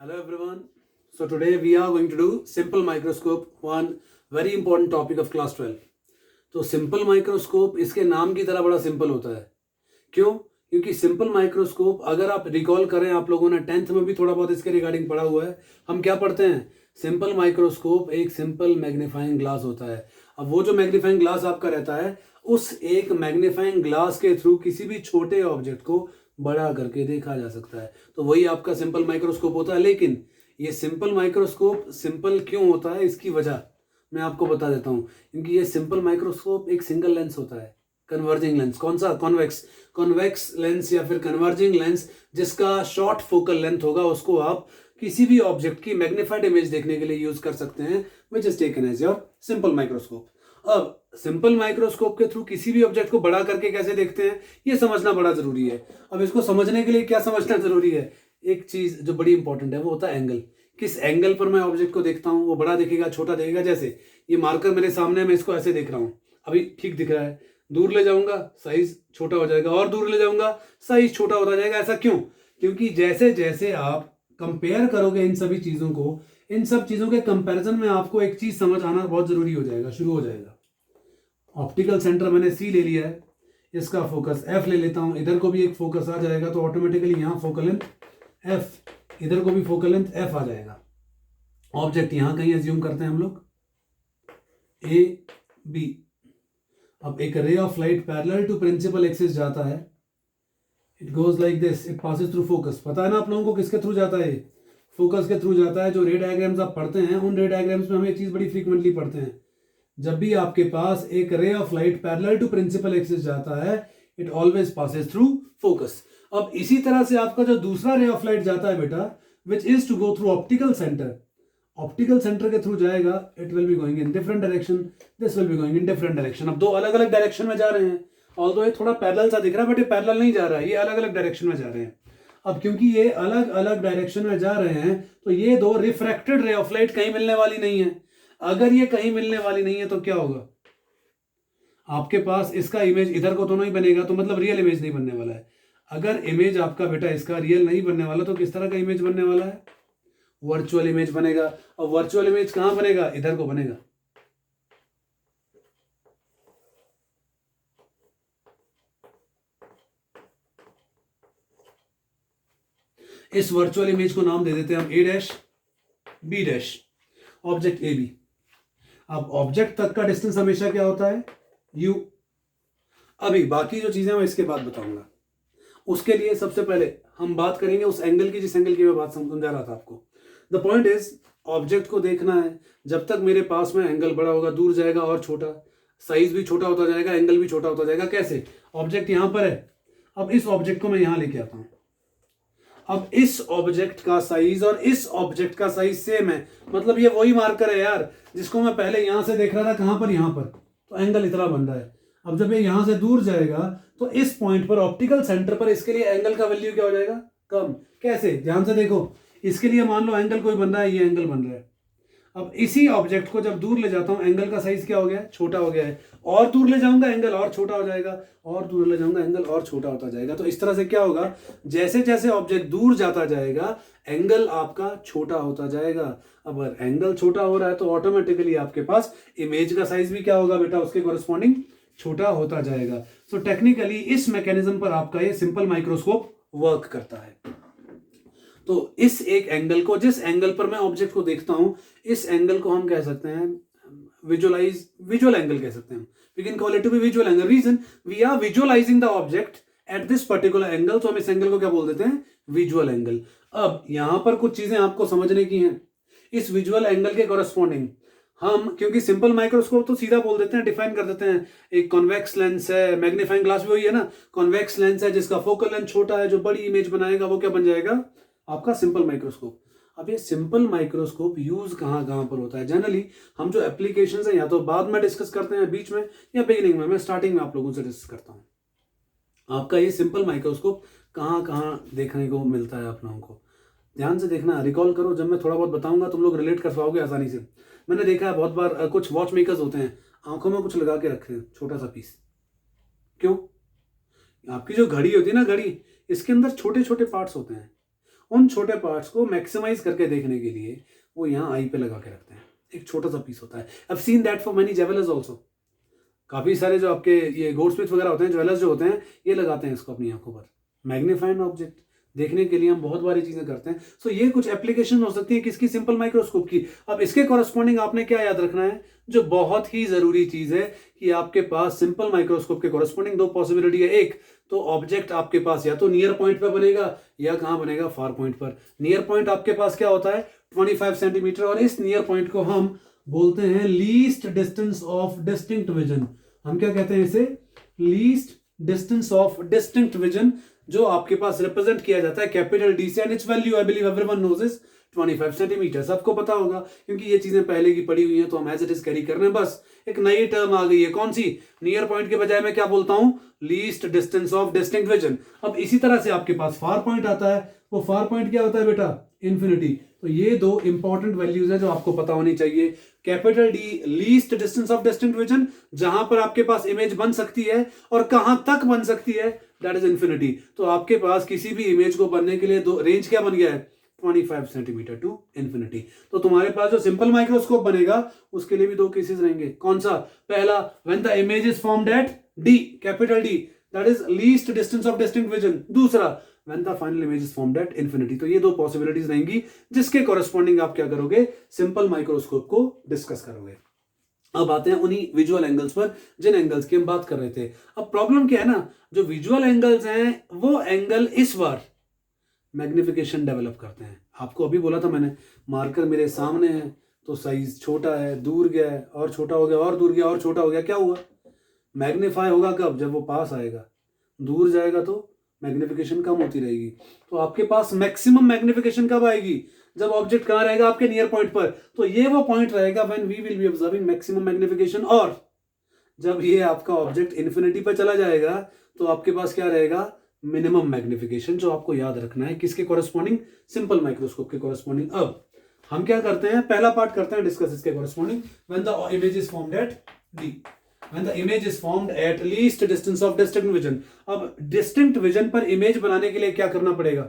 Hello everyone. So today we are going to do simple microscope, one very important topic of class 12. तो simple microscope इसके नाम की तरह बड़ा simple होता है. क्यों? क्योंकि सिंपल माइक्रोस्कोप अगर आप रिकॉल करें, आप लोगों ने 10th में भी थोड़ा बहुत इसके रिगार्डिंग पढ़ा हुआ है. हम क्या पढ़ते हैं? सिंपल माइक्रोस्कोप एक सिंपल मैग्नीफाइंग ग्लास होता है. अब वो जो मैग्नीफाइंग ग्लास आपका रहता है, उस एक मैग्नीफाइंग ग्लास के थ्रू किसी भी छोटे ऑब्जेक्ट को बड़ा करके देखा जा सकता है. तो वही आपका सिंपल माइक्रोस्कोप होता है. लेकिन ये सिंपल माइक्रोस्कोप सिंपल क्यों होता है, इसकी वजह मैं आपको बता देता हूँ. क्योंकि ये सिंपल माइक्रोस्कोप एक सिंगल लेंस होता है, कन्वर्जिंग लेंस. कौन सा? कॉन्वेक्स लेंस या फिर कन्वर्जिंग लेंस, जिसका शॉर्ट फोकल लेंथ होगा, उसको आप किसी भी ऑब्जेक्ट की मैग्नीफाइड इमेज देखने के लिए यूज कर सकते हैं, which is taken as your simple microscope. अब सिंपल माइक्रोस्कोप के थ्रू किसी भी ऑब्जेक्ट को बड़ा करके कैसे देखते हैं, ये समझना बड़ा जरूरी है. अब इसको समझने के लिए क्या समझना जरूरी है? एक चीज जो बड़ी इंपॉर्टेंट है वो होता है एंगल. किस एंगल पर मैं ऑब्जेक्ट को देखता हूँ, वो बड़ा दिखेगा, छोटा दिखेगा. जैसे ये मार्कर मेरे सामने, मैं इसको ऐसे देख रहा हूँ, अभी ठीक दिख रहा है. दूर ले जाऊंगा साइज छोटा हो जाएगा, और दूर ले जाऊंगा साइज छोटा होता जाएगा. ऐसा क्यों? क्योंकि जैसे जैसे आप कंपेयर करोगे इन सभी चीजों को, इन सब चीजों के कंपैरिजन में आपको एक चीज समझ आना बहुत जरूरी हो जाएगा, शुरू हो जाएगा. ऑप्टिकल सेंटर मैंने सी ले लिया है, इसका फोकस एफ ले लेता हूं, इधर को भी एक फोकस आ जाएगा, तो ऑटोमेटिकली यहां फोकल लेंथ एफ, इधर को भी फोकल लेंथ एफ आ जाएगा. ऑब्जेक्ट यहां कहीं एज्यूम करते हैं हम लोग, ए बी. अब एक ray of light parallel to principal axis जाता है, it goes like this, it passes through focus. पता है ना आप लोगों को किसके थ्रू जाता है? फोकस के थ्रू जाता है. जो रे डायग्राम्स आप पढ़ते हैं, उन रे डायग्राम्स में हम ये चीज बड़ी फ्रीक्वेंटली पढ़ते हैं. जब भी आपके पास एक ray of light parallel to principal axis जाता है, it always passes through focus. अब इसी तरह से आपका जो दूसरा रे ऑफ लाइट जाता है बेटा, which is to go through optical centre, optical centre के थ्रू जाएगा, it will be going in different direction, this will be going in different direction. अब दो अलग अलग डायरेक्शन में जा रहे हैं, ऑल्दो ये थोड़ा पैरेलल सा दिख रहा है, बट ये पैरेलल नहीं जा रहा है, ये अलग अलग डायरेक्शन में जा रहे हैं. अब क्योंकि ये अलग अलग डायरेक्शन में जा रहे हैं, तो ये दो रिफ्रैक्टेड रे ऑफ लाइट कहीं मिलने वाली नहीं है. अगर ये कहीं मिलने वाली नहीं है तो क्या होगा? आपके पास इसका इमेज इधर को दोनों ही बनेगा, तो मतलब रियल इमेज नहीं बनने वाला है. अगर इमेज आपका बेटा इसका रियल नहीं बनने वाला, तो किस तरह का इमेज बनने वाला है? वर्चुअल इमेज बनेगा. और वर्चुअल इमेज कहां बनेगा? इधर को बनेगा. इस वर्चुअल इमेज को नाम दे देते हैं हम A dash B dash, object A B. अब ऑब्जेक्ट तक का डिस्टेंस हमेशा क्या होता है? यू. अभी बाकी जो चीजें मैं इसके बाद बताऊंगा. उसके लिए सबसे पहले हम बात करेंगे उस एंगल की, जिस एंगल की मैं बात समझा रहा था आपको. द पॉइंट इज, ऑब्जेक्ट को देखना है. जब तक मेरे पास में एंगल बड़ा होगा, दूर जाएगा और छोटा, साइज भी छोटा होता जाएगा, एंगल भी छोटा होता जाएगा. कैसे? ऑब्जेक्ट यहां पर है, अब इस ऑब्जेक्ट को मैं यहां लेके आता हूं. अब इस ऑब्जेक्ट का साइज और इस ऑब्जेक्ट का साइज सेम है, मतलब ये वही मार्कर है यार, जिसको मैं पहले यहां से देख रहा था. कहां पर? यहां पर. तो एंगल इतना बन रहा है. अब जब ये यहां से दूर जाएगा, तो इस पॉइंट पर, ऑप्टिकल सेंटर पर, इसके लिए एंगल का वैल्यू क्या हो जाएगा? कम. कैसे? ध्यान से देखो. इसके लिए मान लो एंगल कोई बन रहा है, ये एंगल बन रहा है. अब इसी ऑब्जेक्ट को जब दूर ले जाता हूं, एंगल का साइज क्या हो गया है? छोटा हो गया है. और दूर ले जाऊंगा, एंगल और छोटा हो जाएगा, और दूर ले जाऊंगा, एंगल और छोटा होता जाएगा. तो इस तरह से क्या होगा? जैसे जैसे ऑब्जेक्ट दूर जाता जाएगा, एंगल आपका छोटा होता जाएगा. अब अगर एंगल छोटा हो रहा है, तो ऑटोमेटिकली आपके पास इमेज का साइज भी क्या होगा बेटा? उसके कॉरेस्पॉन्डिंग छोटा होता जाएगा. सो टेक्निकली इस मैकेनिज्म पर आपका ये सिंपल माइक्रोस्कोप वर्क करता है. तो इस एक एंगल को, जिस एंगल पर मैं ऑब्जेक्ट को देखता हूं, इस एंगल को हम कह सकते हैं विजुअल एंगल कह सकते हैं. We can call it to be visual angle. Reason, we are visualising the object at this particular angle, तो हम इस एंगल को क्या बोल देते हैं? Visual angle. अब यहां पर कुछ चीजें आपको समझने की हैं. इस विजुअल एंगल के कॉरेस्पॉन्डिंग हम, क्योंकि सिंपल माइक्रोस्कोप तो सीधा बोल देते हैं, डिफाइन कर देते हैं, एक कॉन्वेक्स लेंस है, मैग्नीफाइंग ग्लास भी वही है ना, कॉन्वेक्स लेंस है जिसका फोकल लेंथ छोटा है, जो बड़ी इमेज बनाएगा, वो क्या बन जाएगा? आपका सिंपल माइक्रोस्कोप. अब ये सिंपल माइक्रोस्कोप यूज कहां कहां पर होता है? जनरली हम जो एप्लीकेशंस हैं, या तो बाद में डिस्कस करते हैं, बीच में, या बिगिनिंग में. मैं स्टार्टिंग में आप लोगों से डिस्कस करता हूं. आपका ये सिंपल माइक्रोस्कोप कहां कहां देखने को मिलता है आप लोगों को. ध्यान से देखना, रिकॉल करो. जब मैं थोड़ा बहुत बताऊंगा, तुम लोग रिलेट कर पाओगे आसानी से. मैंने देखा है बहुत बार, कुछ वॉच मेकर्स होते हैं, आंखों में कुछ लगा के रखते हैं, छोटा सा पीस. क्यों? आपकी जो घड़ी होती है ना, घड़ी, इसके अंदर छोटे छोटे पार्ट्स होते हैं. उन छोटे पार्ट्स को मैक्सिमाइज करके देखने के लिए वो यहाँ आई पे लगा के रखते हैं, एक छोटा सा पीस होता है। I've seen that for many jewellers also. काफ़ी सारे जो आपके ये गोल्ड स्मिथ वगैरह होते हैं, ज्वेलर्स जो होते हैं, ये लगाते हैं इसको अपनी आंखों पर, मैग्नीफाइंग ऑब्जेक्ट देखने के लिए हम बहुत बारी चीज़ें करते हैं। सो ये कुछ एप्लीकेशन हो सकती है किसकी, सिंपल माइक्रोस्कोप की। अब इसके कॉरस्पॉन्डिंग आपने क्या याद रखना है, जो बहुत ही ज़रूरी चीज़ है कि आपके पास सिंपल माइक्रोस्कोप के कॉरस्पॉन्डिंग दो पॉसिबिलिटी है। एक तो ऑब्जेक्ट आपके पास या तो नियर पॉइंट पर बनेगा या कहाँ बनेगा, फार पॉइंट पर। नियर पॉइंट आपके पास क्या होता है, 25 सेंटीमीटर, और इस नियर पॉइंट को हम बोलते हैं least distance of distinct vision. हम क्या कहते हैं इसे, least distance of distinct vision, जो आपके पास रिप्रेजेंट किया जाता है कैपिटल डी से, and its value I believe everyone knows is 25 centimetre. सबको पता होगा क्योंकि ये चीजें पहले की पड़ी हुई हैं, तो हम एज इट इज कैरी कर रहे हैं। बस एक नई टर्म आ गई है, कौन सी, नियर पॉइंट के बजाय मैं क्या बोलता हूं, least distance of distinct vision. अब इसी तरह से आपके पास फार पॉइंट आता है, वो फार पॉइंट क्या होता है बेटा, इन्फिनिटी। तो ये दो इंपॉर्टेंट वैल्यूज है जो आपको पता होनी चाहिए। Capital D least distance of distinct vision, जहां पर आपके पास इमेज बन सकती है और कहां तक बन सकती है, दैट इज इन्फिनिटी। तो आपके पास किसी भी इमेज को बनने के लिए दो रेंज क्या बन गया है, 25 सेंटीमीटर टू इन्फिनिटी। तो तुम्हारे पास जो सिंपल माइक्रोस्कोप बनेगा उसके लिए भी दो केसेस रहेंगे। कौन सा, पहला when the image is formed eight D, capital D, that is least distance of distinct vision. दूसरा when the final image is formed at infinity। तो ये दो पॉसिबिलिटीज रहेंगी जिसके कॉरेस्पॉन्डिंग आप क्या करोगे, सिंपल माइक्रोस्कोप को डिस्कस करोगे। अब आते हैं उन्हीं विजुअल एंगल्स पर जिन एंगल्स की हम बात कर रहे थे। अब प्रॉब्लम क्या है ना, जो विजुअल एंगल्स हैं वो एंगल इस बार मैग्निफिकेशन डेवलप करते हैं। आपको अभी बोला था मैंने, मार्कर मेरे सामने है तो साइज छोटा है, दूर गया है और छोटा हो गया, और दूर गया और छोटा हो गया, क्या हुआ, मैग्नीफाई होगा कब, जब वो पास आएगा। दूर जाएगा तो मैग्निफिकेशन कम होती रहेगी। तो आपके पास मैक्सिमम मैग्निफिकेशन कब आएगी, जब ऑब्जेक्ट कहां रहेगा, आपके नियर पॉइंट पर। तो ये वो पॉइंट रहेगा when we will be observing maximum magnification. और जब ये आपका ऑब्जेक्ट इन्फिनिटी पर चला जाएगा तो आपके पास क्या रहेगा, मिनिमम मैग्निफिकेशन, जो आपको याद रखना है किसके कॉरेस्पॉन्डिंग, सिंपल माइक्रोस्कोप के कॉरेस्पॉन्डिंग। अब हम क्या करते हैं, पहला पार्ट करते हैं डिस्कस इसके corresponding. When the image is formed eight D, when the image is formed at least distance of distinct vision। अब distinct vision पर इमेज बनाने के लिए क्या करना पड़ेगा,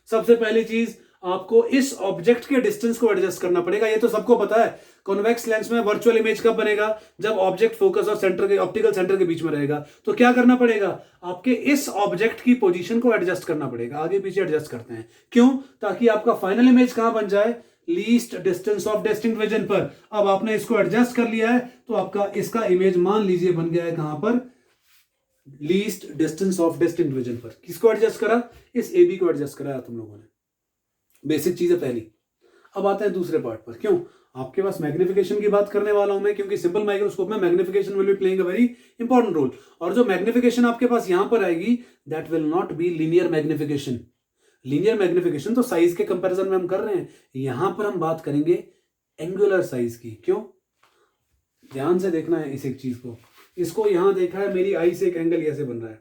सबसे पहली चीज आपको इस ऑब्जेक्ट के डिस्टेंस को एडजस्ट करना पड़ेगा। ये तो सबको पता है, कॉन्वेक्स लेंस में वर्चुअल इमेज कब बनेगा, जब ऑब्जेक्ट फोकस और सेंटर के ऑप्टिकल सेंटर के बीच में रहेगा। तो क्या करना पड़ेगा, आपके इस ऑब्जेक्ट की पोजीशन को एडजस्ट करना पड़ेगा, आगे पीछे एडजस्ट करते हैं, क्यों, ताकि आपका फाइनल इमेज कहां बन जाए, least distance of distinct vision पर। अब आपने इसको एडजस्ट कर लिया है तो आपका इसका इमेज मान लीजिए बन गया है कहां पर, least distance of distinct vision पर। किसको एडजस्ट करा, इस ए बी को एडजस्ट कराया तुम लोगों ने, बेसिक चीज है पहली। अब आते हैं दूसरे पार्ट पर, क्यों, आपके पास मैग्निफिकेशन की बात करने वाला हूं मैं, क्योंकि सिंपल माइक्रोस्कोप में magnification will be playing a very important role. और जो मैग्निफिकेशन आपके पास यहां पर आएगी, that will not be linear magnification. Linear magnification तो साइज के कंपैरिजन में हम कर रहे हैं, यहां पर हम बात करेंगे एंगुलर साइज की। क्यों, ध्यान से देखना है इस एक चीज को, इसको यहां देखा है, मेरी आई से एक एंगल ऐसे बन रहा है,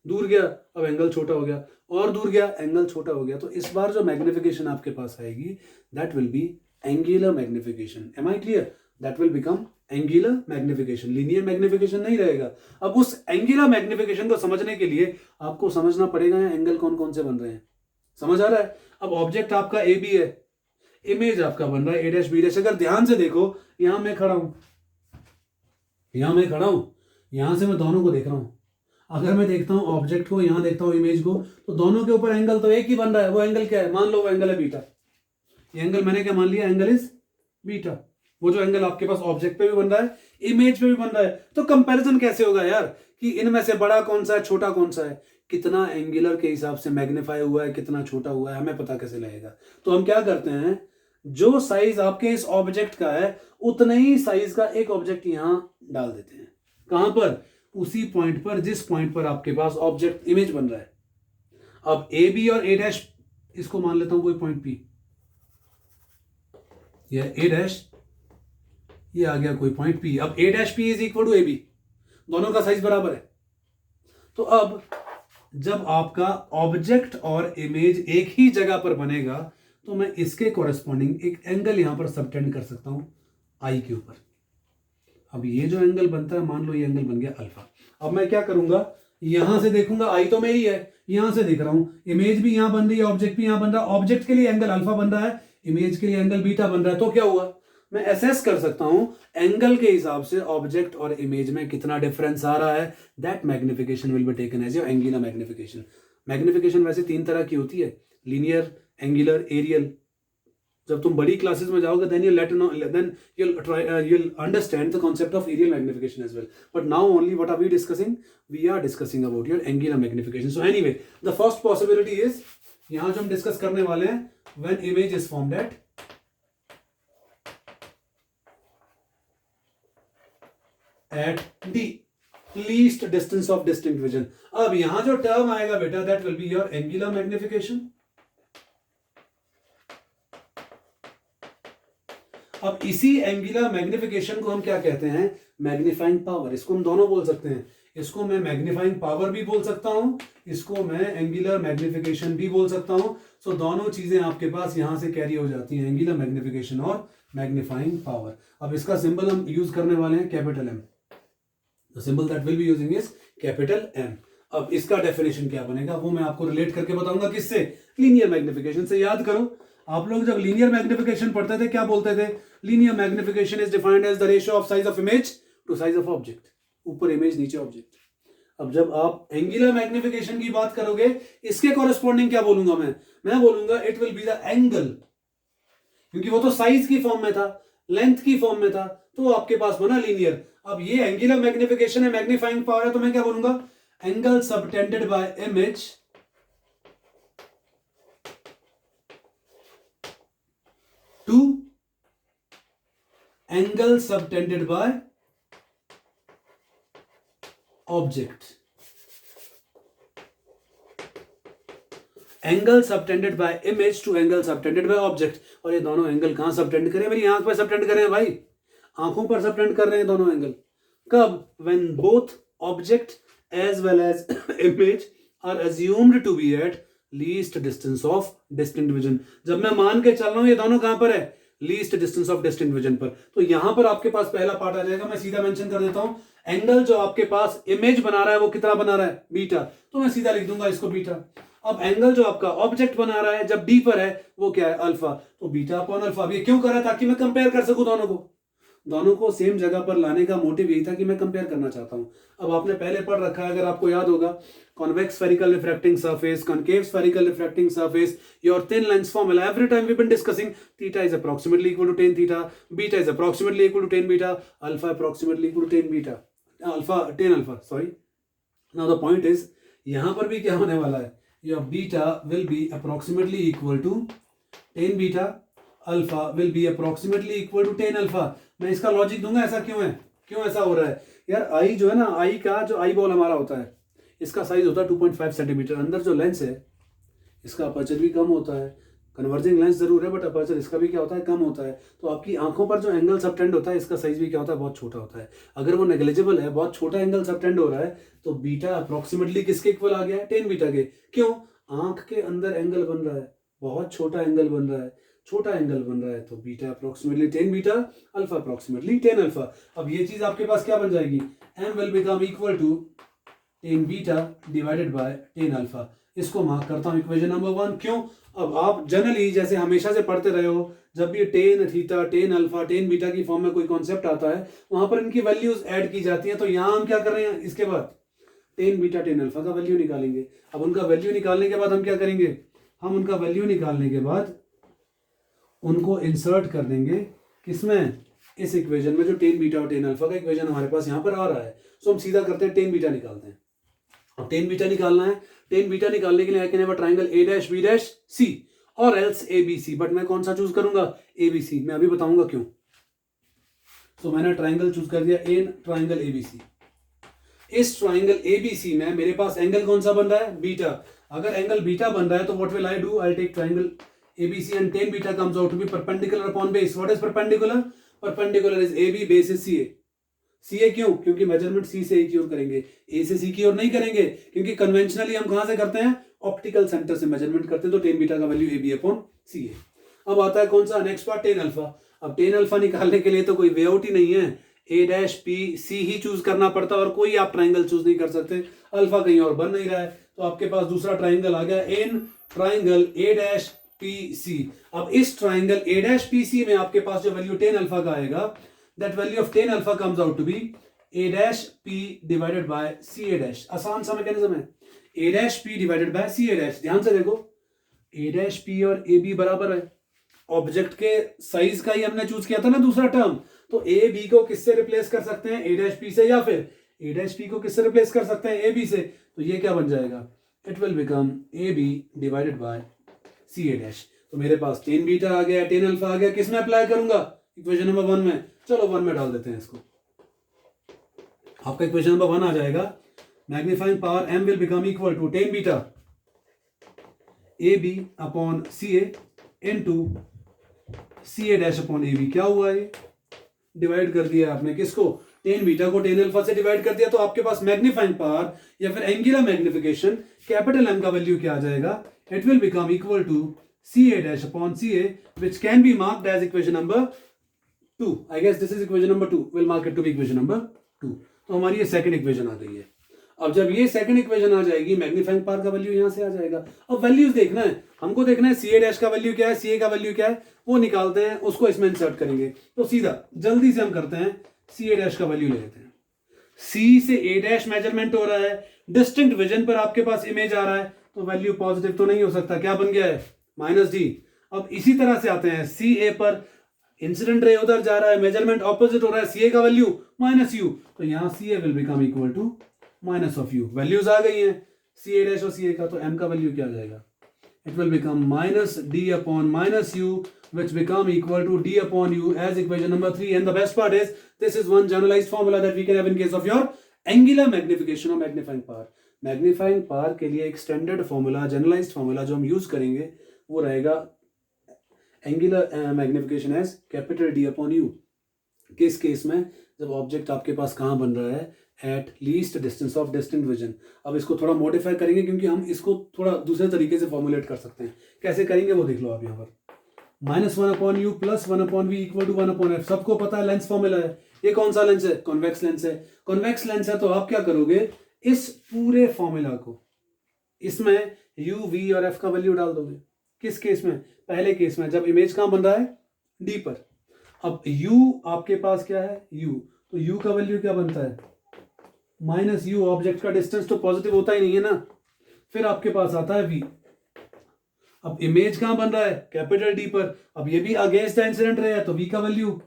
दूर गया अब एंगल छोटा हो गया, और दूर गया एंगल छोटा हो गया। तो इस बार जो मैग्निफिकेशन आपके पास आएगी, that will be angular magnification. Am I clear, that will become angular magnification, linear magnification नहीं रहेगा। अब उस एंगुलर मैग्निफिकेशन को समझने के लिए आपको समझना पड़ेगा एंगल कौन कौन से बन रहे हैं, समझ आ रहा है। अब ऑब्जेक्ट आपका ए बी है, इमेज आपका बन रहा है ए डैश बी डैश। अगर ध्यान से देखो, यहां मैं खड़ा हूं, यहां से मैं दोनों को देख रहा हूं। अगर मैं देखता हूं ऑब्जेक्ट को, यहां देखता हूं इमेज को, तो दोनों के ऊपर एंगल तो एक ही बन रहा है। वो एंगल क्या है, मान लो वो एंगल है बीटा। ये एंगल मैंने क्या मान लिया, एंगल इज बीटा। वो जो एंगल आपके पास ऑब्जेक्ट पे भी बन रहा है, इमेज पे भी बन रहा है। तो कंपैरिजन कैसे होगा यार, कि इनमें से बड़ा कौन सा है, छोटा कौन सा है, कितना एंगुलर के हिसाब से मैग्नीफाई हुआ है, कितना छोटा हुआ है, हमें पता कैसे लगेगा। तो हम क्या करते हैं, जो साइज आपके इस ऑब्जेक्ट का है उतने ही साइज का एक ऑब्जेक्ट यहां डाल देते हैं। कहां पर, उसी पॉइंट पर जिस पॉइंट पर आपके पास ऑब्जेक्ट इमेज बन रहा है। अब ए बी और ए डैश, इसको मान लेता हूं कोई पॉइंट पी, यह ए डैश, ये आ गया कोई पॉइंट पी। अब A dash P is equal to A B, दोनों का साइज बराबर है। तो अब जब आपका ऑब्जेक्ट और इमेज एक ही जगह पर बनेगा, तो मैं इसके कॉरेस्पॉन्डिंग एक एंगल यहां पर सबटेंड कर सकता हूं आई के ऊपर। अब ये जो एंगल बनता है, मान लो ये एंगल बन गया अल्फा। अब मैं क्या करूंगा, यहां से देखूंगा आई तो मेरी है, यहां से देख रहा हूं इमेज भी यहां बन रही है, ऑब्जेक्ट भी यहां बन रहा है, ऑब्जेक्ट के लिए एंगल अल्फा बन रहा है, इमेज के लिए एंगल बीटा बन रहा है, तो क्या हुआ मैं असेस कर सकता हूं एंगल के हिसाब से ऑब्जेक्ट और इमेज में कितना डिफरेंस आ रहा है। That magnification will be taken as your angular magnification. Magnification वैसे 3 तरह की होती है, लीनियर, एंगुलर, एरियल। जब तुम बड़ी क्लासेस में जाओगे then you'll understand the concept of aerial magnification as well, but now only what are we discussing, we are discussing about your angular magnification. So anyway, the first possibility is यहां जो हम discuss करने वाले हैं when image is formed at the least distance of distinct vision. अब यहां जो term आएगा बेटा that will be your angular magnification. अब इसी एंगुलर मैग्निफिकेशन को हम क्या कहते हैं, मैग्नीफाइंग पावर। इसको हम दोनों बोल सकते हैं, इसको मैं मैग्नीफाइंग पावर भी बोल सकता हूं, इसको मैं एंगुलर मैग्निफिकेशन भी बोल सकता हूं। सो दोनों चीजें आपके पास यहां से कैरी हो जाती हैं, एंगुलर मैग्निफिकेशन और मैग्नीफाइंग पावर। अब इसका सिंबल हम यूज करने वाले हैं capital M. The symbol that will be using is capital M. अब इसका डेफिनेशन क्या बनेगा वो मैं आपको रिलेट करके बताऊंगा, किससे, लीनियर मैग्निफिकेशन से। याद करो आप लोग जब लीनियर मैग्निफिकेशन पढ़ते थे क्या बोलते थे, linear magnification is defined as the ratio of size of image to size of object. ऊपर इमेज नीचे ऑब्जेक्ट। अब जब आप एंगुलर मैग्निफिकेशन की बात करोगे इसके कॉरेस्पॉन्डिंग क्या बोलूंगा मैं बोलूंगा it will be the angle, क्योंकि वो तो साइज की फॉर्म में था, लेंथ की फॉर्म में था, तो आपके पास बना लीनियर। अब ये एंगुलर मैग्निफिकेशन है, मैग्नीफाइंग पावर है, तो मैं क्या बोलूंगा, angle subtended by image to angle subtended by object. Angle subtended by image to angle subtended by object. और ये दोनों एंगल कहां सबटेंड करें, मेरी आंख पर सबटेंड कर रहे हैं भाई, आंखों पर सबटेंड कर रहे हैं दोनों एंगल। कब, when both object as well as image are assumed to be at least distance of distinct vision. जब मैं मान के चल रहा हूं ये दोनों कहां पर है, least distance of distinct vision पर। तो यहां पर आपके पास पहला पार्ट आ जाएगा, मैं सीधा मेंशन कर देता हूं, एंगल जो आपके पास इमेज बना रहा है वो कितना बना रहा है, बीटा, तो मैं सीधा लिख दूंगा इसको बीटा। अब एंगल जो आपका ऑब्जेक्ट बना रहा है जब डी पर है वो क्या है, अल्फा, तो बीटा अपॉन अल्फा। अब ये क्यों कर रहा है, ताकि मैं कंपेयर कर सकूं दोनों को सेम जगह पर लाने का मोटिव यही था कि मैं कंपेयर करना चाहता हूं। अब आपने पहले पढ़ रखा है, अगर आपको याद होगा, convex spherical refracting surface, concave spherical refracting surface, your thin lens formula, every time we been discussing theta is approximately equal to 10 theta, beta is approximately equal to 10 beta, alpha approximately equal to 10 beta, alpha 10 alpha, sorry. Now the point is यहां पर भी क्या होने वाला है, your beta will be approximately equal to 10 beta, alpha will be approximately equal to 10 alpha. मैं इसका logic दूंगा, ऐसा क्यों है, क्यों ऐसा हो रहा है यार। आई जो है ना, आई का जो आई बॉल हमारा होता है, इसका साइज होता है 2.5 सेंटीमीटर। अंदर जो लेंस है इसका अपर्चर भी कम होता है, कन्वर्जिंग लेंस जरूर है बट अपर्चर इसका भी क्या होता है, कम होता है। तो आपकी आंखों पर जो एंगल सबटेंड होता है इसका साइज भी क्या होता है, बहुत छोटा होता है। अगर वो नेग्लिजिबल है, बहुत छोटा एंगल सबटेंड हो रहा है, तो बीटा अप्रोक्सीमेटली किसके इक्वल आ गया है, 10 बीटा के। क्यों, आंख के अंदर एंगल बन रहा है, बहुत छोटा एंगल बन रहा है, छोटा एंगल बन रहा है, तो beta approximately 10 beta, alpha approximately 10 alpha. अब ये चीज आपके पास क्या बन जाएगी, m will become equal to 10 beta divided by 10 alpha. इसको मार्क करता हूं इक्वेशन नंबर 1। क्यों, अब आप जनरली जैसे हमेशा से पढ़ते रहे हो, जब भी 10 थीटा, 10 अल्फा, 10 बीटा की फॉर्म में कोई कॉन्सेप्ट आता है वहां पर इनकी वैल्यूज ऐड की जाती हैं। तो यहां हम क्या कर रहे हैं, इसके बाद 10 बीटा 10 अल्फा का वैल्यू निकालेंगे। अब उनका वैल्यू निकालने के बाद हम क्या करेंगे, हम उनका वैल्यू निकालने के बाद उनको इंसर्ट कर देंगे किसमें, इस इक्वेशन में, जो 10 बीटा और 10 अल्फा का इक्वेशन हमारे पास यहाँ पर आ रहा है। सो हम सीधा करते हैं 10 बीटा निकालते हैं। अब 10 बीटा निकालना है, 10 बीटा निकालने के लिए I can have a triangle a dash b dash c और एल्स abc, बट मैं कौन सा चूज करूंगा, abc। मैं अभी बताऊंगा क्यों। तो मैंने ट्रायंगल चूज कर दिया, एन ट्रायंगल abc। इस ट्रायंगल abc में मेरे पास एंगल कौन सा बन रहा है, बीटा। अगर एंगल बीटा बन रहा है तो what will I do, I take triangle ABC and 10 beta comes out to be perpendicular upon base. What is perpendicular? Perpendicular is AB, base is CA. CA क्यों, क्योंकि मेजरमेंट C से A की ओर करेंगे, A से C की ओर नहीं करेंगे, क्योंकि कन्वेंशनली हम कहां से करते हैं, ऑप्टिकल सेंटर से मेजरमेंट करते हैं। तो 10 बीटा का वैल्यू AB अपॉन CA। अब आता है कौन सा नेक्स्ट पार्ट, 10 अल्फा। अब 10 अल्फा निकालने के लिए तो कोई वे आउट ही नहीं है, A dash P C he choose करना पड़ता और कोई आप ट्राइंगल चूज नहीं कर सकते, अल्फा कहीं और बन नहीं रहा है, तो आपके पास दूसरा ट्राइंगल आ गया in triangle A dash P C. अब इस triangle A dash P C में आपके पास जो वैल्यू 10 अल्फा का आएगा, that value of 10 alpha comes out to be A dash P divided by C A dash. आसान सा मैकेनिज्म है, A dash P divided by C A dash. ध्यान से देखो, ए डैश पी और ए बी बराबर है, ऑब्जेक्ट के साइज का ही हमने चूज किया था ना दूसरा टर्म, तो ए बी को किससे रिप्लेस कर सकते हैं, ए डैश पी से, या फिर ए डैश पी को किससे रिप्लेस कर सकते हैं, ए बी से। तो ये क्या बन जाएगा, it will become A B divided by C A dash. तो मेरे पास 10 बीटा आ गया, 10 अल्फा आ गया, किस में अप्लाई करूंगा, इक्वेशन नंबर 1 में। चलो 1 में डाल देते हैं इसको, आपका इक्वेशन नंबर 1 आ जाएगा, magnifying power m will become equal to 10 beta A B upon C A into C A dash upon A B. क्या हुआ, ये डिवाइड कर दिया आपने किसको, 10 बीटा को 10 अल्फा से डिवाइड कर दिया, तो आपके पास मैग्नीफाइंग पावर या फिर एंगुलर मैग्निफिकेशन कैपिटल एम का वैल्यू क्या आ जाएगा, it will become equal to C A dash upon C A, which can be marked as equation number 2। I guess this is equation number 2, will mark it to be equation number 2। तो हमारी ये second equation आ गई है। अब जब ये second equation आ जाएगी, magnifying power का वैल्यू यहां से आ जाएगा। अब वैल्यूज देखना है हमको, देखना है सी ए डैश का वैल्यू क्या है, सी ए का वैल्यू क्या है, वो निकालते हैं, उसको इसमें इंसर्ट करेंगे। तो सीधा जल्दी से हम करते हैं, सी ए डैश का वैल्यू ले लेते हैं। सी से ए डैश मेजरमेंट हो रहा है, डिस्टिंक्ट विजन पर आपके पास इमेज आ रहा है, तो वैल्यू पॉजिटिव तो नहीं हो सकता, क्या बन गया है, माइनस डी। अब इसी तरह से आते हैं, सी ए पर इंसिडेंट रे उधर जा रहा है, मेजरमेंट ऑपोजिट हो रहा है, सी ए का वैल्यू माइनस यू, तो यहां C A will become equal to minus of u. Values आ गई हैं सी ए डैश और सी ए का, तो एम का वैल्यू क्या आ जाएगा, it will become minus D upon minus you, which become equal to d upon u as equation number 3. And the best part is this is one generalized formula that we can have in case of your angular magnification or magnifying power. Magnifying power के लिए एक standard formula, generalised formula जो हम use करेंगे वो रहेगा angular magnification as capital D upon U. किस case में, जब ऑब्जेक्ट आपके पास कहाँ बन रहा है, at least distance of distinct vision. अब इसको थोड़ा मॉडिफाई करेंगे क्योंकि हम इसको थोड़ा दूसरे तरीके से फॉर्मुलेट कर सकते हैं। कैसे करेंगे वो देख लो आप यहाँ पर, -1 upon U plus 1 upon V equal to 1 upon F. सबको पता है लेंस फॉर्मूला है, ये कौन सा लेंस है, कॉन्वेक्स लेंस है। कॉन्वेक्स लेंस है तो आप क्या करोगे, इस पूरे फॉर्मूला को इसमें यू वी और एफ का वैल्यू डाल दोगे। किस केस में, पहले केस में जब इमेज कहां बन रहा है, डी पर। अब u आपके पास क्या है, u, तो u का वैल्यू क्या बनता है, माइनस यू, ऑब्जेक्ट का डिस्टेंस तो पॉजिटिव होता ही नहीं है ना। फिर आपके पास आता है v। अब इमेज कहां बन रहा है, कैपिटल डी पर। अब ये भी अगेंस्ट द इंसिडेंट रे है, तो v का वैल्यू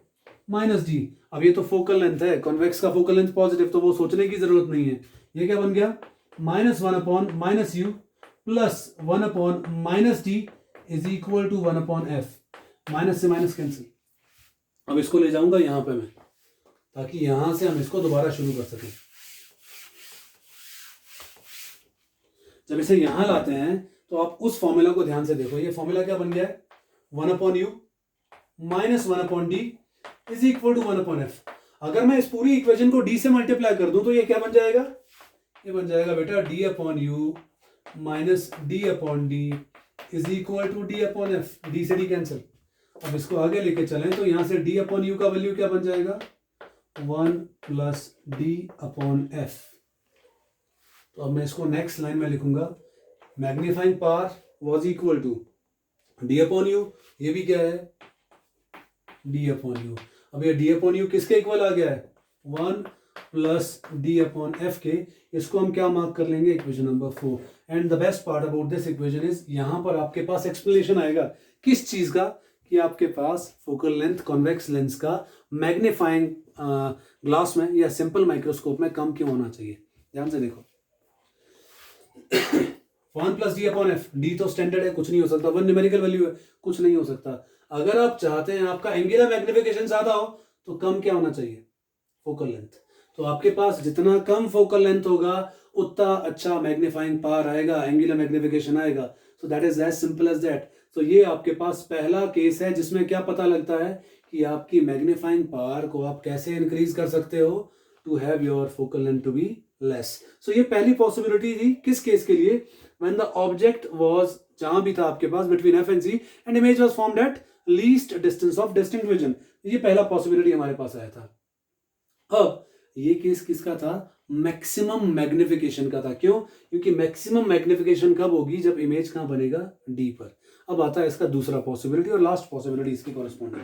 माइनस डी। अब ये तो फोकल लेंथ है, कॉन्वेक्स का फोकल लेंथ पॉजिटिव, तो वो सोचने की जरूरत नहीं है। ये क्या बन गया, -1 upon minus U plus 1 upon minus D is equal to 1 upon F. Minus से माइनस कैंसिल। अब इसको ले जाऊंगा यहां पे मैं, ताकि यहां से हम इसको दोबारा शुरू कर सकें। जब इसे यहां लाते हैं तो आप उस फॉर्मूला को ध्यान से देखो। ये फॉर्मूला क्या बन गया है, 1 upon U minus 1 upon D is equal to 1 upon F. अगर मैं इस पूरी इक्वेशन को डी से मल्टीप्लाई कर दूं तो ये क्या बन जाएगा, ये बन जाएगा बेटा D upon U minus D upon D is equal to D upon F. D से डी कैंसिल। अब इसको आगे लेके चलें तो यहां से डी अपॉन यू का वैल्यू क्या बन जाएगा, 1 प्लस डी अपॉन एफ। तो अब मैं इसको नेक्स्ट लाइन में लिखूंगा, magnifying power was equal to D upon U, ये भी क्या है डी अपॉन यू। अब ये डी अपॉन यू किसके इक्वल आ गया है, 1 प्लस डी अपॉन एफ के। इसको हम क्या मार्क कर लेंगे, equation number 4। And the best part about this equation is, यहां पर आपके पास एक्सप्लेनेशन आएगा किस चीज का, कि आपके पास फोकल लेंथ कॉन्वेक्स लेंस का मैग्नीफाइंग ग्लास में या सिंपल माइक्रोस्कोप में कम क्यों होना चाहिए। ध्यान से देखो, 1 plus D upon F, D तो स्टैंडर्ड है, कुछ नहीं हो सकता। 1 न्यूमेरिकल वैल्यू है, कुछ नहीं हो सकता। अगर आप चाहते हैं आपका एंगुलर मैग्निफिकेशन ज्यादा हो तो कम क्या होना चाहिए, फोकल लेंथ। तो आपके पास जितना कम फोकल लेंथ होगा उतना अच्छा मैग्नीफाइंग पावर आएगा, एंगुलर मैग्निफिकेशन आएगा। So that is as simple as that. तो ये आपके पास पहला केस है जिसमें क्या पता लगता है कि आपकी मैग्नीफाइंग पावर को आप कैसे इंक्रीज कर सकते हो to have your focal length to be less. So ये पहली पॉसिबिलिटी थी किस केस के लिए, व्हेन द ऑब्जेक्ट वाज, जहां भी था आपके पास between F and C and image was formed at least distance of distinct vision. ये पहला पॉसिबिलिटी हमारे पास आया था। अब ये केस किसका था? मैक्सिमम मैग्निफिकेशन का था। क्यों? क्योंकि मैक्सिमम मैग्निफिकेशन कब होगी? जब इमेज कहां बनेगा? डी पर। अब आता है इसका दूसरा पॉसिबिलिटी और लास्ट पॉसिबिलिटी इसकी कॉरेस्पॉन्डिंग।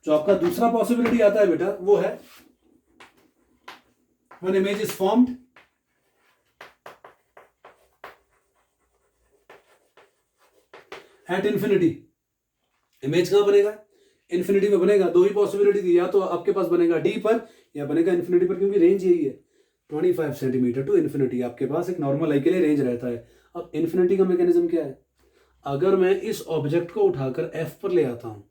जो आपका दूसरा पॉसिबिलिटी आता है बेटा वो है when image is formed at infinity। Image कहां बनेगा? इन्फिनिटी में बनेगा। दो ही पॉसिबिलिटी थी, या तो आपके पास बनेगा डी पर या बनेगा इन्फिनिटी पर, क्योंकि रेंज यही है 25 सेंटीमीटर टू इन्फिनिटी। आपके पास एक नॉर्मल आई के लिए रेंज रहता है। अब इन्फिनिटी का मैकेनिज्म क्या है? अगर मैं इस ऑब्जेक्ट को उठाकर एफ पर ले आता हूं,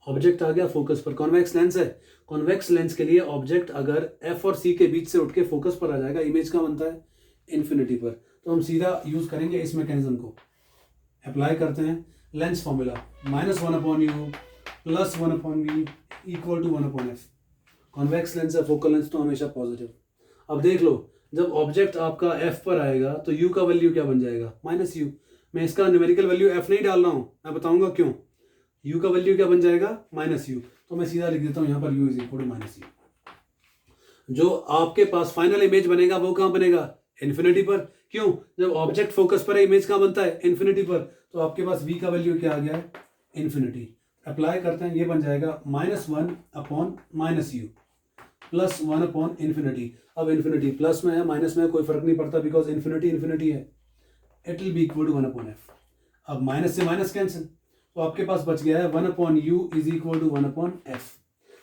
ऑब्जेक्ट आ गया फोकस पर, कॉन्वेक्स लेंस है, कॉन्वेक्स लेंस के लिए ऑब्जेक्ट अगर एफ और सी के बीच से उठ के फोकस पर आ जाएगा, इमेज का बनता है इन्फिनिटी पर। तो हम सीधा यूज करेंगे इस मैकेनिज्म को, अप्लाई करते हैं lens formula -1/u + 1/v = 1/f। Convex lens है, फोकल लेंस तो हमेशा पॉजिटिव। अब देख लो, जब ऑब्जेक्ट आपका एफ पर आएगा तो u का वैल्यू क्या बन जाएगा? -u। मैं इसका न्यूमेरिकल वैल्यू f नहीं डाल रहा हूं, मैं बताऊंगा क्यों। u का वैल्यू क्या बन जाएगा? -u। तो मैं सीधा लिख देता हूं यहां पर u = -u। जो आपके पास फाइनल इमेज बनेगा वो कहां बनेगा? इन्फिनिटी पर। क्यों? जब ऑब्जेक्ट फोकस पर है, इमेज कहां बनता है? इन्फिनिटी पर। तो आपके पास v का वैल्यू क्या आ गया है? इन्फिनिटी। अप्लाई करते हैं, ये बन जाएगा -1/-u + 1/∞। अब इन्फिनिटी प्लस में है माइनस में है कोई फर्क नहीं पड़ता, बिकॉज इन्फिनिटी इन्फिनिटी है। It will be equal to 1/f। अब माइनस से माइनस कैंसिल, तो आपके पास बच गया है 1/u = 1/f।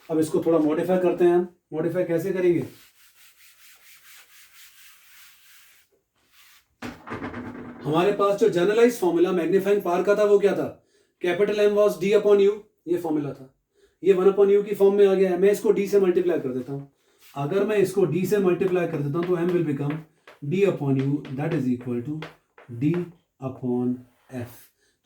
अब इसको थोड़ा मॉडिफाई करते हैं हम। मॉडिफाई कैसे करेंगे? हमारे पास जो जनरलाइज फॉर्मूला मैग्नीफाइंग पावर का था वो क्या था? कैपिटल M वॉज d/u, ये फॉर्मूला था। ये 1/u की फॉर्म में आ गया है। मैं इसको d से मल्टीप्लाई कर देता हूं। अगर मैं इसको d से मल्टीप्लाई कर देता हूं तो m will become d/u that is equal to d/f।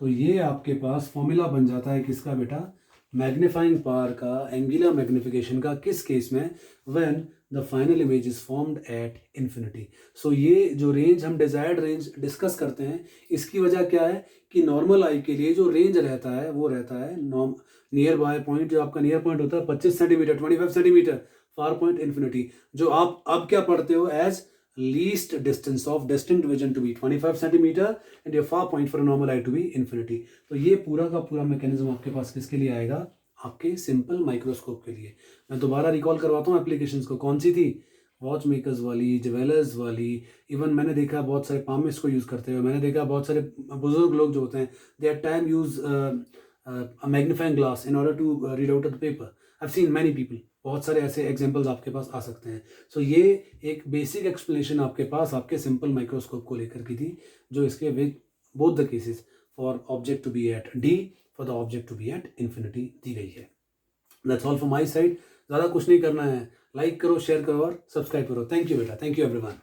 तो ये आपके पास फॉर्मूला बन जाता है किसका बेटा? मैग्नीफाइंग पावर का, एंगुलर मैग्निफिकेशन का। किस केस में? When the final image is formed at infinity. So ये जो रेंज हम डिजायर्ड रेंज डिस्कस करते हैं, इसकी वजह क्या है कि नॉर्मल आई के लिए जो रेंज रहता है वो रहता है नियर बाय पॉइंट। जो आपका नियर पॉइंट होता है 25 centimetre, 25 centimetre, far point infinity. जो आप अब क्या पढ़ते हो as least distance of distinct vision to be 25 centimetre and your far point for a normal eye to be infinity। तो ये पूरा का पूरा मैकेनिज्म आपके पास किसके लिए आएगा? आपके सिंपल माइक्रोस्कोप के लिए। मैं दोबारा रिकॉल करवाता हूँ एप्लीकेशंस को। कौन सी थी? वॉच मेकर्स वाली, ज्वेलर्स वाली। इवन मैंने देखा बहुत सारे पामिस्ट को यूज़ करते हुए। मैंने देखा बहुत सारे बुजुर्ग लोग जो होते हैं, they at time use magnifying glass in order to read out the paper. I have seen many people. बहुत सारे ऐसे एग्जांपल्स आपके पास आ सकते हैं। सो ये एक बेसिक एक्सप्लेनेशन आपके पास आपके सिंपल माइक्रोस्कोप को लेकर की थी, जो इसके with both the cases for object to be at D, for the object to be at infinity दी गई है। That's all from my side. ज़्यादा कुछ नहीं करना है, लाइक करो, शेयर करो और सब्सक्राइब करो। थैंक यू बेटा, थैंक यू एवरीवन।